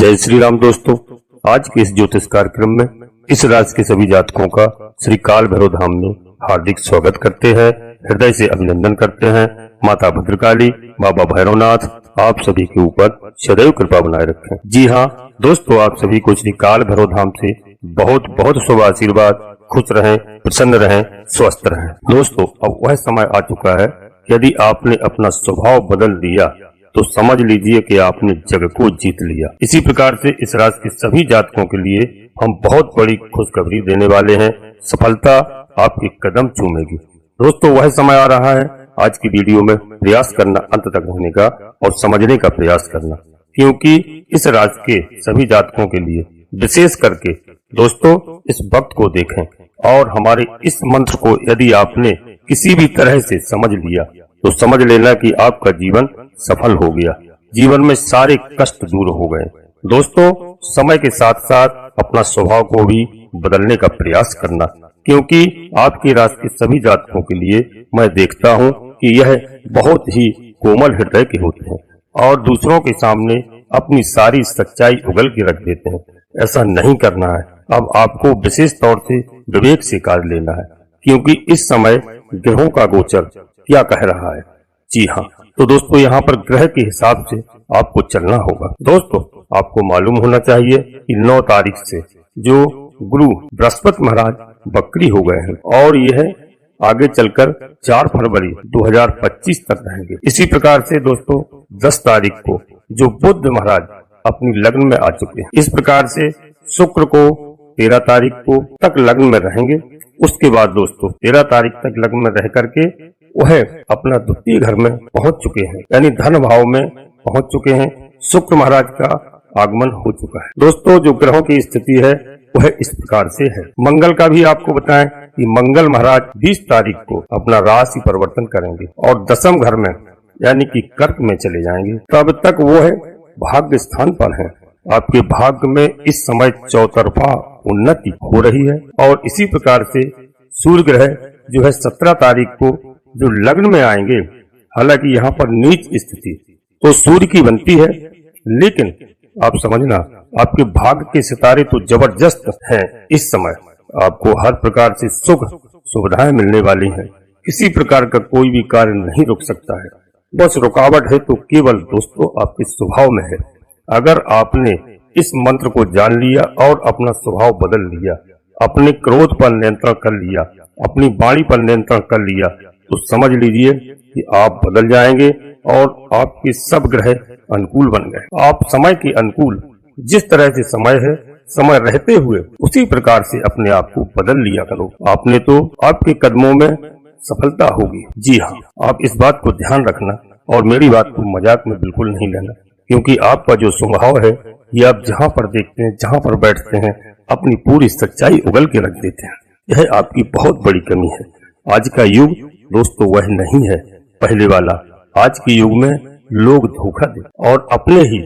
जय श्री राम दोस्तों, आज के इस ज्योतिष कार्यक्रम में इस राशि के सभी जातकों का श्री काल भैरव धाम में हार्दिक स्वागत करते हैं, हृदय से अभिनंदन करते हैं। माता भद्रकाली, बाबा भैरवनाथ आप सभी के ऊपर सदैव कृपा बनाए रखें। जी हाँ दोस्तों, आप सभी को श्री काल भैरव धाम से बहुत बहुत शुभ आशीर्वाद। खुश रहें, प्रसन्न रहें, स्वस्थ रहें। दोस्तों, अब वह समय आ चुका है, यदि आपने अपना स्वभाव बदल दिया तो समझ लीजिए कि आपने जग को जीत लिया। इसी प्रकार से इस राशि के सभी जातकों के लिए हम बहुत बड़ी खुशखबरी देने वाले हैं। सफलता आपके कदम चूमेगी। दोस्तों, वह समय आ रहा है, आज की वीडियो में प्रयास करना अंत तक रहने का और समझने का प्रयास करना, क्योंकि इस राशि के सभी जातकों के लिए विशेष करके दोस्तों इस वक्त को देखें और हमारे इस मंत्र को यदि आपने किसी भी तरह से समझ लिया तो समझ लेना कि आपका जीवन सफल हो गया, जीवन में सारे कष्ट दूर हो गए। दोस्तों, समय के साथ साथ अपना स्वभाव को भी बदलने का प्रयास करना, क्योंकि आपकी राशि के सभी जातकों के लिए मैं देखता हूं कि यह बहुत ही कोमल हृदय के होते हैं और दूसरों के सामने अपनी सारी सच्चाई उगल के रख देते हैं। ऐसा नहीं करना है। अब आपको विशेष तौर से विवेक से कार्य लेना है, क्योंकि इस समय ग्रहों का गोचर क्या कह रहा है। जी हाँ, तो दोस्तों यहाँ पर ग्रह के हिसाब से आपको चलना होगा। दोस्तों, आपको मालूम होना चाहिए कि 9 तारीख से जो गुरु बृहस्पति महाराज बकरी हो गए हैं और यह आगे चलकर 4 फरवरी 2025 तक रहेंगे। इसी प्रकार से दोस्तों 10 तारीख को जो बुध महाराज अपनी लग्न में आ चुके हैं। इस प्रकार से शुक्र को 13 तारीख को तक लग्न में रहेंगे। उसके बाद दोस्तों 13 तारीख तक लग्न में रह करके वह अपना द्वितीय घर में पहुंच चुके हैं, यानी धन भाव में पहुंच चुके हैं। शुक्र महाराज का आगमन हो चुका है। दोस्तों, जो ग्रहों की स्थिति है वह इस प्रकार से है। मंगल का भी आपको बताएं कि मंगल महाराज 20 तारीख को अपना राशि परिवर्तन करेंगे और 10वें घर में यानी कि कर्क में चले जाएंगे। तब तक वो है भाग्य स्थान पर है। आपके भाग्य में इस समय चौतरफा उन्नति हो रही है। और इसी प्रकार से सूर्य ग्रह जो है 17 तारीख को जो लग्न में आएंगे, हालांकि यहाँ पर नीच स्थिति तो सूर्य की बनती है, लेकिन आप समझना आपके भाग्य के सितारे तो जबरदस्त हैं। इस समय आपको हर प्रकार से सुख सुविधाएं मिलने वाली हैं। किसी प्रकार का कोई भी कार्य नहीं रुक सकता है। बस रुकावट है तो केवल दोस्तों आपके स्वभाव में है। अगर आपने इस मंत्र को जान लिया और अपना स्वभाव बदल लिया, अपने क्रोध पर नियंत्रण कर लिया, अपनी वाणी पर नियंत्रण कर लिया, तो समझ लीजिए कि आप बदल जाएंगे और आपके सब ग्रह अनुकूल बन गए। आप समय के अनुकूल, जिस तरह से समय है, समय रहते हुए उसी प्रकार से अपने आप को बदल लिया करो। आपने तो आपके कदमों में सफलता होगी। जी हाँ, आप इस बात को ध्यान रखना और मेरी बात को मजाक में बिल्कुल नहीं लेना, क्योंकि आपका जो स्वभाव है ये आप जहाँ पर देखते हैं, जहाँ पर बैठते हैं, अपनी पूरी सच्चाई उगल के रख देते हैं। यह आपकी बहुत बड़ी कमी है। आज का युग दोस्तों वह नहीं है पहले वाला। आज के युग में लोग धोखा दे और अपने ही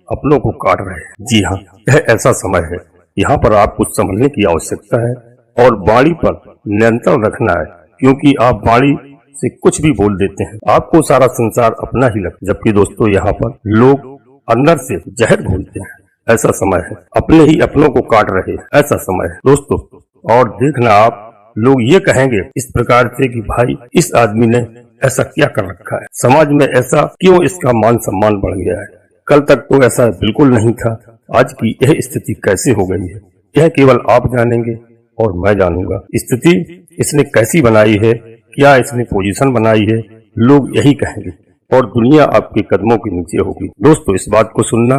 अपनों को काट रहे हैं। जी हाँ, यह ऐसा समय है, यहाँ पर आपको समझने की आवश्यकता है और वाणी पर नियंत्रण रखना है, क्योंकि आप वाणी से कुछ भी बोल देते हैं, आपको सारा संसार अपना ही लगता है। जबकि दोस्तों यहाँ पर लोग अंदर से जहर घोलते हैं। ऐसा समय है, अपने ही अपनों को काट रहे हैं, ऐसा समय है दोस्तों। और देखना आप लोग ये कहेंगे इस प्रकार से कि भाई इस आदमी ने ऐसा क्या कर रखा है, समाज में ऐसा क्यों इसका मान सम्मान बढ़ गया है, कल तक तो ऐसा बिल्कुल नहीं था, आज की यह स्थिति कैसे हो गई है। यह केवल आप जानेंगे और मैं जानूंगा। स्थिति इसने कैसी बनाई है, क्या इसने पोजीशन बनाई है, लोग यही कहेंगे और दुनिया आपके कदमों के नीचे होगी। दोस्तों, इस बात को सुनना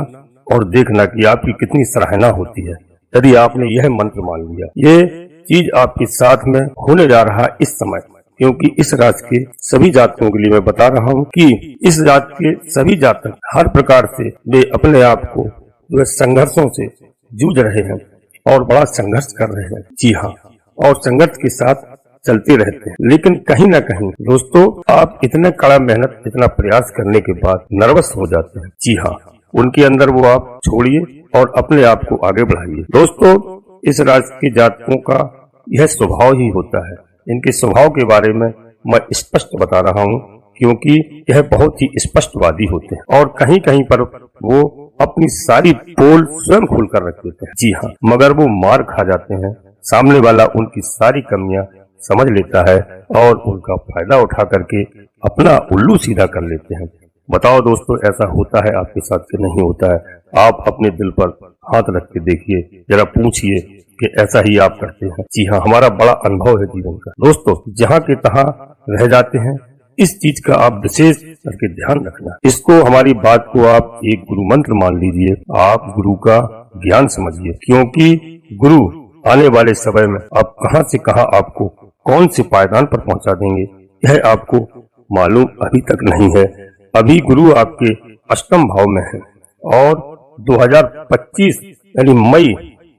और देखना कि आपकी कितनी सराहना होती है यदि आपने यह मंत्र मान लिया। ये चीज आपके साथ में होने जा रहा है इस समय, क्योंकि इस राशि के सभी जातकों के लिए मैं बता रहा हूँ कि इस राशि के सभी जातक हर प्रकार से वे अपने आप को जो संघर्षों से जूझ रहे हैं और बड़ा संघर्ष कर रहे हैं। जी हाँ, और संघर्ष के साथ चलते रहते हैं, लेकिन कहीं ना कहीं दोस्तों आप इतने कड़ा मेहनत, इतना प्रयास करने के बाद नर्वस हो जाते हैं। जी हाँ, उनके अंदर वो आप छोड़िए और अपने आप को आगे बढ़ाइए। दोस्तों, इस राशि के जातकों का यह स्वभाव ही होता है। इनके स्वभाव के बारे में मैं स्पष्ट बता रहा हूँ, क्योंकि यह बहुत ही स्पष्टवादी होते हैं और कहीं कहीं पर वो अपनी सारी पोल स्वयं खोलकर रख देते हैं। जी हाँ, मगर वो मार खा जाते हैं। सामने वाला उनकी सारी कमियां समझ लेता है और उनका फायदा उठा करके अपना उल्लू सीधा कर लेते हैं। बताओ दोस्तों, ऐसा होता है आपके साथ कि नहीं होता है? आप अपने दिल पर हाथ रख के देखिए, जरा पूछिए कि ऐसा ही आप करते हैं। जी हाँ, हमारा बड़ा अनुभव है जीवन का। दोस्तों, जहाँ के तहाँ रह जाते हैं, इस चीज का आप विशेष करके ध्यान रखना। इसको, हमारी बात को आप एक गुरु मंत्र मान लीजिए। आप गुरु का ज्ञान समझिए, क्योंकि गुरु आने वाले समय में आप कहां से कहां आपको कौन से पायदान पर पहुंचा देंगे, यह आपको मालूम अभी तक नहीं है। अभी गुरु आपके अष्टम भाव में है और 2025 यानी मई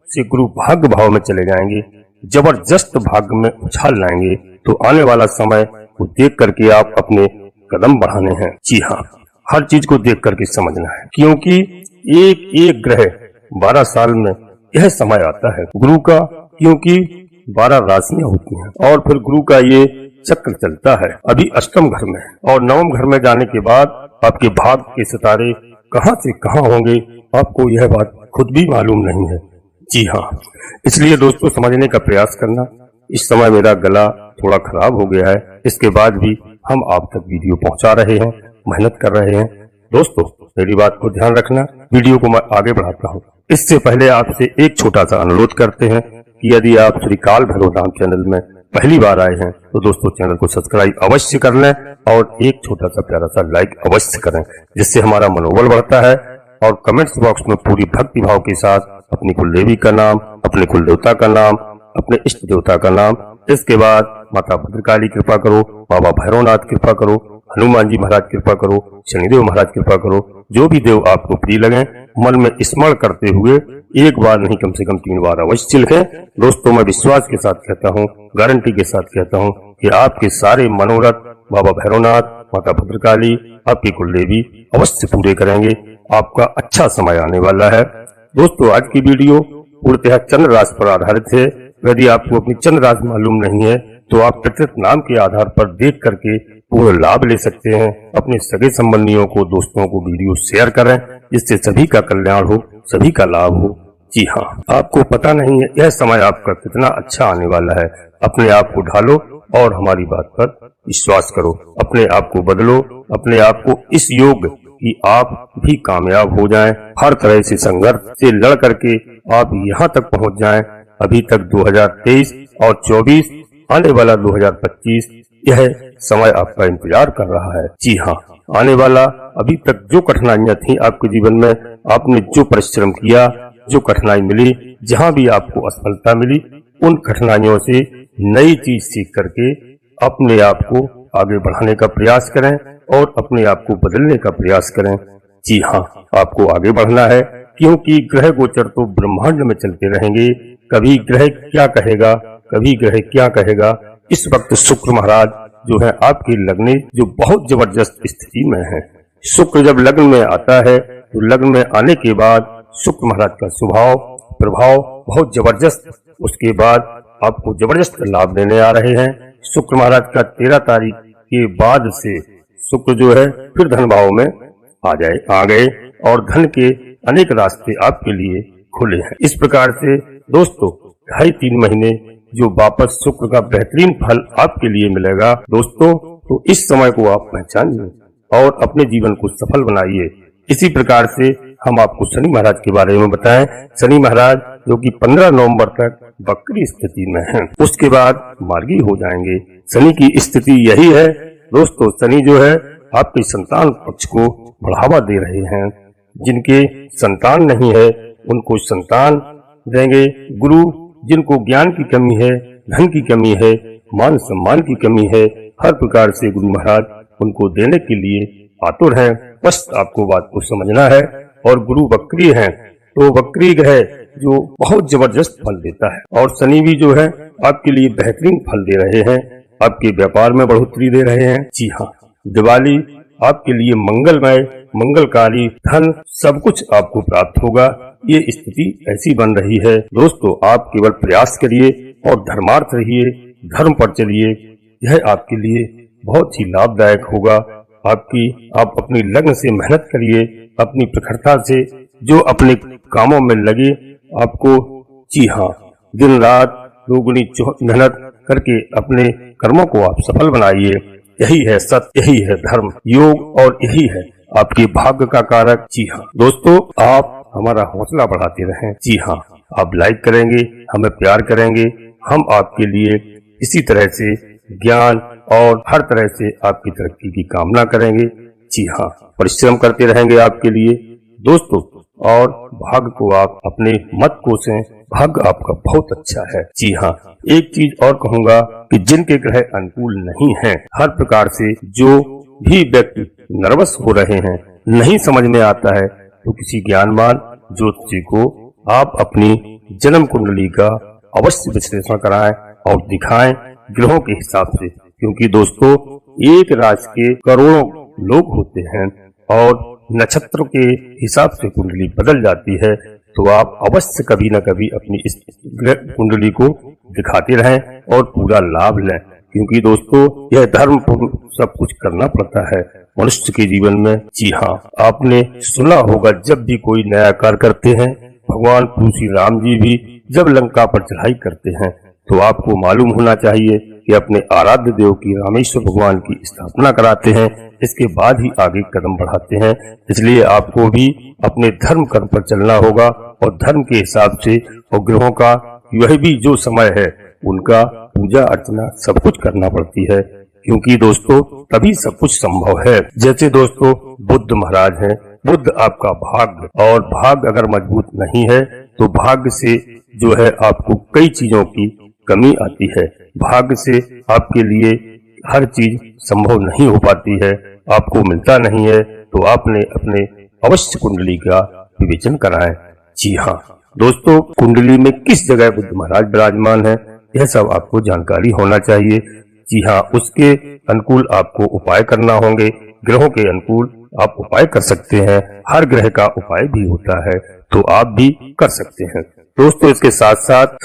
से गुरु भाग्य भाव में चले जाएंगे। जबरदस्त भाग्य में उछाल लाएंगे। तो आने वाला समय को देख करके आप अपने कदम बढ़ाने हैं। जी हाँ, हर चीज को देख करके समझना है, क्योंकि एक एक ग्रह 12 साल में यह समय आता है गुरु का, क्योंकि 12 राशियां होती हैं और फिर गुरु का ये चक्र चलता है। अभी अष्टम घर में और नवम घर में जाने के बाद आपके भाग्य के सितारे कहां से कहां होंगे, आपको यह बात खुद भी मालूम नहीं है। जी हाँ, इसलिए दोस्तों समझने का प्रयास करना। इस समय मेरा गला थोड़ा खराब हो गया है, इसके बाद भी हम आप तक वीडियो पहुंचा रहे हैं, मेहनत कर रहे हैं। दोस्तों, मेरी बात को ध्यान रखना। वीडियो को मैं आगे बढ़ाता हूं, इससे पहले आपसे एक छोटा सा अनुरोध करते हैं कि यदि आप श्री काल भैरव धाम चैनल में पहली बार आए हैं तो दोस्तों चैनल को सब्सक्राइब अवश्य कर लें और एक छोटा सा प्यारा सा लाइक अवश्य करें, जिससे हमारा मनोबल बढ़ता है। और कमेंट्स बॉक्स में पूरी भक्ति भाव के साथ अपनी कुल देवी का नाम, अपने कुल देवता का नाम, अपने इष्ट देवता का नाम, इसके बाद माता भद्रकाली कृपा करो, बाबा भैरवनाथ कृपा करो, हनुमान जी महाराज कृपा करो, शनिदेव महाराज कृपा करो, जो भी देव आपको प्रिय लगे मन में स्मरण करते हुए एक बार नहीं कम से कम 3 बार अवश्य लिखें। दोस्तों, मैं विश्वास के साथ कहता हूँ, गारंटी के साथ कहता हूँ कि आपके सारे मनोरथ बाबा भैरवनाथ, माता भद्रकाली, आपकी कुल देवी अवश्य पूरे करेंगे। आपका अच्छा समय आने वाला है। दोस्तों, आज की वीडियो पूर्णतः चंद्र राशि पर आधारित है। यदि आपको अपनी चंद्र राशि मालूम नहीं है तो आप प्रकृत नाम के आधार पर देख करके पूर्ण लाभ ले सकते हैं। अपने सगे संबंधियों को, दोस्तों को वीडियो शेयर करें, जिससे सभी का कल्याण हो, सभी का लाभ हो। जी हाँ, आपको पता नहीं है यह समय आपका कितना अच्छा आने वाला है। अपने आप को ढालो और हमारी बात पर विश्वास करो। अपने आप को बदलो, अपने आप को इस योग कि आप भी कामयाब हो जाएं। हर तरह से संघर्ष से लड़ करके आप यहाँ तक पहुँच जाएं। अभी तक 2023 और 24, आने वाला 2025, यह समय आपका इंतजार कर रहा है। जी हाँ, आने वाला अभी तक जो कठिनाइयां थी आपके जीवन में, आपने जो परिश्रम किया, जो कठिनाई मिली, जहाँ भी आपको असफलता मिली, उन कठिनाइयों से नई चीज सीख करके अपने आप को आगे बढ़ाने का प्रयास करें और अपने आप को बदलने का प्रयास करें। जी हाँ, आपको आगे बढ़ना है, क्योंकि ग्रह गोचर तो ब्रह्मांड में चलते रहेंगे। कभी ग्रह क्या कहेगा, कभी ग्रह क्या कहेगा। इस वक्त शुक्र महाराज जो है आपके लग्न, जो बहुत जबरदस्त स्थिति में है। शुक्र जब लग्न में आता है तो लग्न में आने के बाद शुक्र महाराज का स्वभाव प्रभाव बहुत जबरदस्त, उसके बाद आपको जबरदस्त लाभ देने आ रहे हैं। शुक्र महाराज का 13 तारीख के बाद से शुक्र जो है फिर धन भाव में आ गए और धन के अनेक रास्ते आपके लिए खुले हैं। इस प्रकार से दोस्तों 2.5-3 महीने जो वापस शुक्र का बेहतरीन फल आपके लिए मिलेगा दोस्तों, तो इस समय को आप पहचानिए और अपने जीवन को सफल बनाइए। इसी प्रकार से हम आपको शनि महाराज के बारे में बताएं। शनि महाराज जो कि 15 नवंबर तक वक्री स्थिति में हैं, उसके बाद मार्गी हो जाएंगे। शनि की स्थिति यही है दोस्तों। शनि जो है आपके संतान पक्ष को बढ़ावा दे रहे हैं। जिनके संतान नहीं है उनको संतान देंगे। गुरु जिनको ज्ञान की कमी है, धन की कमी है, मान सम्मान की कमी है, हर प्रकार से गुरु महाराज उनको देने के लिए आतुर हैं। बस आपको बात को समझना है। और गुरु वक्री हैं तो वक्री ग्रह जो बहुत जबरदस्त फल देता है, और शनि भी जो है आपके लिए बेहतरीन फल दे रहे हैं, आपके व्यापार में बढ़ोतरी दे रहे हैं। जी हाँ, दिवाली आपके लिए मंगलमय, मंगलकारी, धन सब कुछ आपको प्राप्त होगा। ये स्थिति ऐसी बन रही है दोस्तों। आप केवल प्रयास करिए और धर्मार्थ रहिए, धर्म पर चलिए, यह आपके लिए बहुत ही लाभदायक होगा। आप अपनी लगन से मेहनत करिए, अपनी प्रखरता से जो अपने कामों में लगे आपको, जी हाँ, दिन रात दोगुनी मेहनत करके अपने कर्मों को आप सफल बनाइए। यही है सत्य, यही है धर्म, योग, और यही है आपके भाग्य का कारक। जी हाँ दोस्तों, आप हमारा हौसला बढ़ाते रहें। जी हाँ, आप लाइक करेंगे, हमें प्यार करेंगे, हम आपके लिए इसी तरह से ज्ञान और हर तरह से आपकी तरक्की की कामना करेंगे। जी हाँ, परिश्रम करते रहेंगे आपके लिए दोस्तों, और भाग्य को आप अपने मत कोसें, भाग्य आपका बहुत अच्छा है। जी हाँ, एक चीज और कहूँगा कि जिनके ग्रह अनुकूल नहीं हैं, हर प्रकार से जो भी व्यक्ति नर्वस हो रहे हैं, नहीं समझ में आता है, तो किसी ज्ञानवान ज्योतिषी को आप अपनी जन्म कुंडली का अवश्य विश्लेषण कराएं और दिखाएं ग्रहों के हिसाब से, क्योंकि दोस्तों एक राशि के करोड़ों लोग होते हैं और नक्षत्र के हिसाब से कुंडली बदल जाती है। तो आप अवश्य कभी न कभी अपनी इस कुंडली को दिखाते रहें और पूरा लाभ लें, क्योंकि दोस्तों यह धर्म सब कुछ करना पड़ता है मनुष्य के जीवन में। जी हाँ, आपने सुना होगा जब भी कोई नया कार्य करते हैं, भगवान श्री राम जी भी जब लंका पर चढ़ाई करते हैं, तो आपको मालूम होना चाहिए कि अपने आराध्य देव की रामेश्वर भगवान की स्थापना कराते हैं, इसके बाद ही आगे कदम बढ़ाते हैं। इसलिए आपको भी अपने धर्म कर्म पर चलना होगा और धर्म के हिसाब से, और ग्रहों का वह भी जो समय है उनका पूजा अर्चना सब कुछ करना पड़ती है, क्योंकि दोस्तों तभी सब कुछ संभव है। जैसे दोस्तों बुद्ध महाराज हैं, बुद्ध आपका भाग्य, और भाग्य अगर मजबूत नहीं है तो भाग्य से जो है आपको कई चीजों की कमी आती है, भाग्य से आपके लिए हर चीज संभव नहीं हो पाती है, आपको मिलता नहीं है। तो आपने अपने अवश्य कुंडली का विवेचन कराएं। जी हाँ दोस्तों, कुंडली में किस जगह बुद्ध महाराज विराजमान है, यह सब आपको जानकारी होना चाहिए। जी हाँ, उसके अनुकूल आपको उपाय करना होंगे। ग्रहों के अनुकूल आप उपाय कर सकते हैं, हर ग्रह का उपाय भी होता है, तो आप भी कर सकते हैं दोस्तों। इसके साथ साथ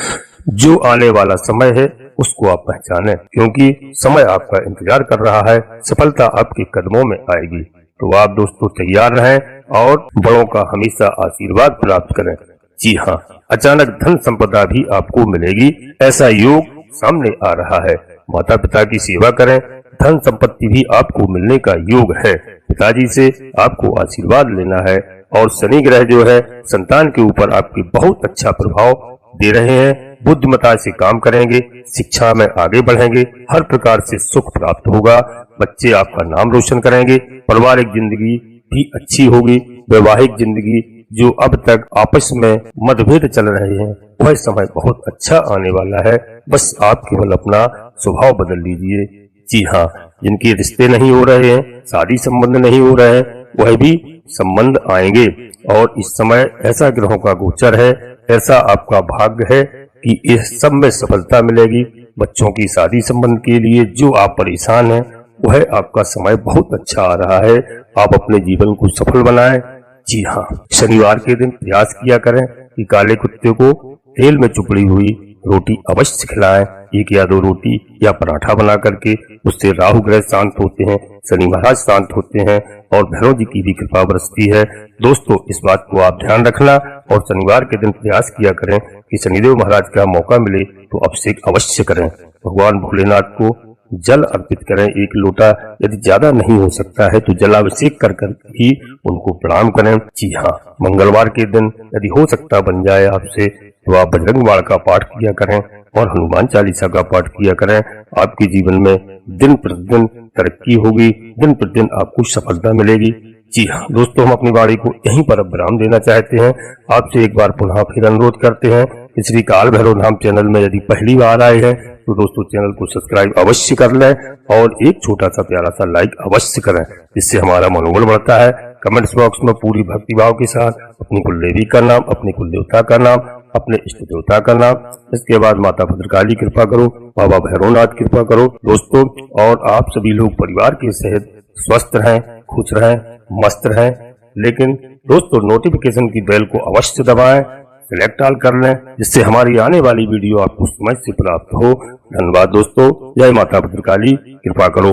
जो आने वाला समय है उसको आप पहचानें, क्योंकि समय आपका इंतजार कर रहा है, सफलता आपके कदमों में आएगी। तो आप दोस्तों तैयार रहें और बड़ों का हमेशा आशीर्वाद प्राप्त करें। जी हाँ, अचानक धन संपदा भी आपको मिलेगी, ऐसा योग सामने आ रहा है। माता पिता की सेवा करें, धन संपत्ति भी आपको मिलने का योग है। पिताजी से आपको आशीर्वाद लेना है, और शनि ग्रह जो है संतान के ऊपर आपके बहुत अच्छा प्रभाव दे रहे हैं। बुद्धिमता से काम करेंगे, शिक्षा में आगे बढ़ेंगे, हर प्रकार से सुख प्राप्त होगा, बच्चे आपका नाम रोशन करेंगे, पारिवारिक जिंदगी भी अच्छी होगी। वैवाहिक जिंदगी जो अब तक आपस में मतभेद चल रहे हैं, वह समय बहुत अच्छा आने वाला है। बस आप केवल अपना स्वभाव बदल लीजिए। जी हाँ, जिनके रिश्ते नहीं हो रहे हैं, शादी संबंध नहीं हो रहे हैं, वह भी संबंध आएंगे। और इस समय ऐसा ग्रहों का गोचर है, ऐसा आपका भाग्य है कि इस सब में सफलता मिलेगी। बच्चों की शादी संबंध के लिए जो आप परेशान हैं, वह आपका समय बहुत अच्छा आ रहा है। आप अपने जीवन को सफल बनाएं। जी हाँ, शनिवार के दिन प्रयास किया करें कि काले कुत्ते को तेल में चुपड़ी हुई रोटी अवश्य खिलाएं। 1 या 2 रोटी या पराठा बना करके, उससे राहु ग्रह शांत होते हैं, शनि महाराज शांत होते हैं और भैरव जी की भी कृपा बरसती है। दोस्तों इस बात को आप ध्यान रखना और शनिवार के दिन प्रयास किया करें कि शनिदेव महाराज का मौका मिले तो अभिषेक अवश्य करें। भगवान भोलेनाथ को जल अर्पित करें 1 लोटा, यदि ज्यादा नहीं हो सकता है तो जलाभिषेक कर ही उनको प्रणाम करें। जी हाँ, मंगलवार के दिन यदि हो सकता बन जाए आपसे तो आप बजरंग बाण का पाठ किया करें और हनुमान चालीसा का पाठ किया करें। आपके जीवन में दिन प्रतिदिन तरक्की होगी, दिन प्रतिदिन आपको सफलता मिलेगी। जी हाँ दोस्तों, हम अपनी वाणी को यहीं पर विराम देना चाहते हैं। आपसे एक बार पुनः फिर अनुरोध करते हैं कि श्री काल भैरव धाम चैनल में यदि पहली बार आए हैं तो दोस्तों चैनल को सब्सक्राइब अवश्य कर लें और एक छोटा सा प्यारा सा लाइक अवश्य करें, जिससे हमारा मनोबल बढ़ता है। कमेंट्स बॉक्स में पूरी भक्तिभाव के साथ अपनी कुल देवी का नाम, अपने कुल देवता का नाम, अपने इष्ट देवता का नाम, इसके बाद माता भद्रकाली कृपा करो, बाबा भैरवनाथ कृपा करो दोस्तों। और आप सभी लोग परिवार के सहित स्वस्थ रहें, खुश रहें, मस्त रहें। लेकिन दोस्तों नोटिफिकेशन की बेल को अवश्य दबाएं, सिलेक्ट ऑल कर लें, जिससे हमारी आने वाली वीडियो आपको समय से प्राप्त हो। धन्यवाद दोस्तों, जय माता भद्रकाली कृपा करो।